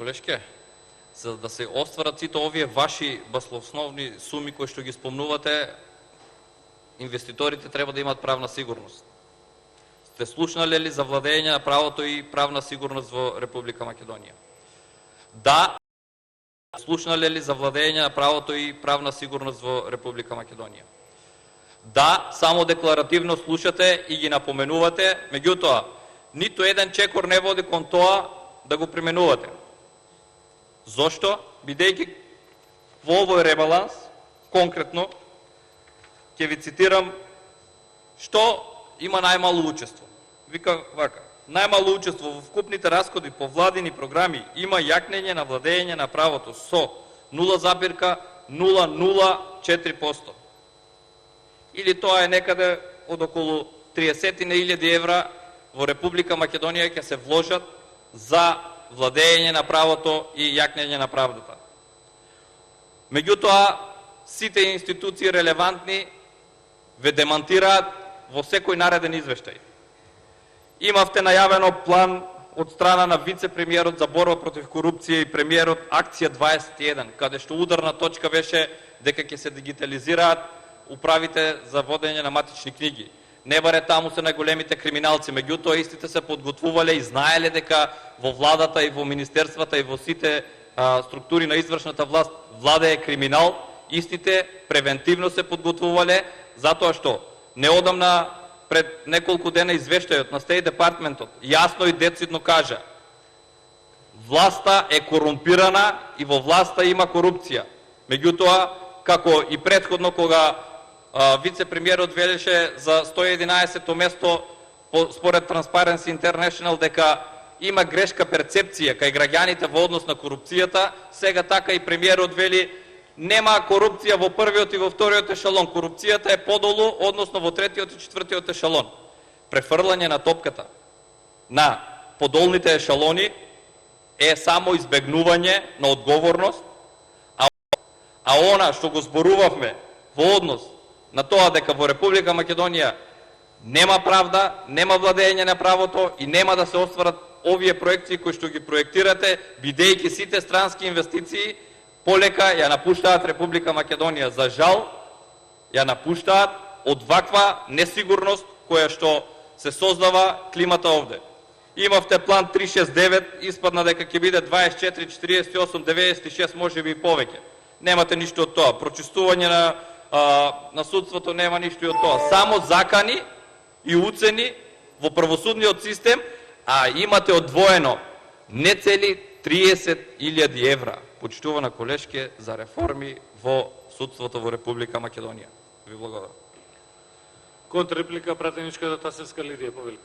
Колешке, за да се остварат сите овие ваши баслосновни суми кои што ги спомнувате, инвеститорите треба да имат правна сигурност. Сте слушнале ли за владење на правото и правна сигурност во Република Македонија? Да, слушнале ли за владење на правото и правна сигурност во Република Македонија? Да, само декларативно слушате и ги напоменувате, меѓутоа, ниту еден чекор не води кон тоа да го применувате. Зошто? Бидејќи во овој ребаланс, конкретно, ќе ви цитирам што има најмало учество. Вика вака: најмало учество во вкупните расходи по владини програми има јакнење на владење на правото со 0,004%. Или тоа е некаде од околу 30.000 евра во Република Македонија ќе се вложат за владење на правото и јакнење на правдата. Меѓутоа, сите институции релевантни ве демантираат во секој нареден извештај. Имавте најавено план од страна на вице-премиерот за борба против корупција и премиерот Акција 21, каде што ударна точка беше дека ќе се дигитализираат управите за водење на матични книги. Не баре таму се најголемите криминалци, меѓутоа истите се подготвувале и знаеле дека во владата и во министерствата и во сите структури на извршната власт владее криминал. Истите превентивно се подготвувале затоа што неодамна пред неколку дена извештајот на State Department-от јасно и децидно кажа: власта е корумпирана и во власта има корупција. Меѓутоа, како и претходно кога вице-премиерот велеше за 111-то место според Transparency International дека има грешка перцепција кај граѓаните во однос на корупцијата, сега така и премиерот вели нема корупција во првиот и во вториот ешалон. Корупцијата е подолу, односно во третиот и четвртиот ешалон. Префрлање на топката на подолните ешалони е само избегнување на одговорност, а она што го зборувавме во однос на тоа дека во Република Македонија нема правда, нема владење на правото и нема да се остварат овие проекции кои што ги проектирате, бидејќи сите странски инвестиции полека ја напуштаат Република Македонија. За жал, ја напуштаат од ваква несигурност која што се создава климата овде. Имавте план 369, испадна дека ќе биде 24, 48, 96, може би и повеќе. Немате ништо од тоа. Прочистување на судството нема ништо од тоа. Само закани и уцени во правосудниот систем, а имате одвоено не цели 30.000 евра, почитувана колешке, за реформи во судството во Република Македонија. Ви благодарам. Контрреплика, пратеничката Тасевска Лидија Повелик.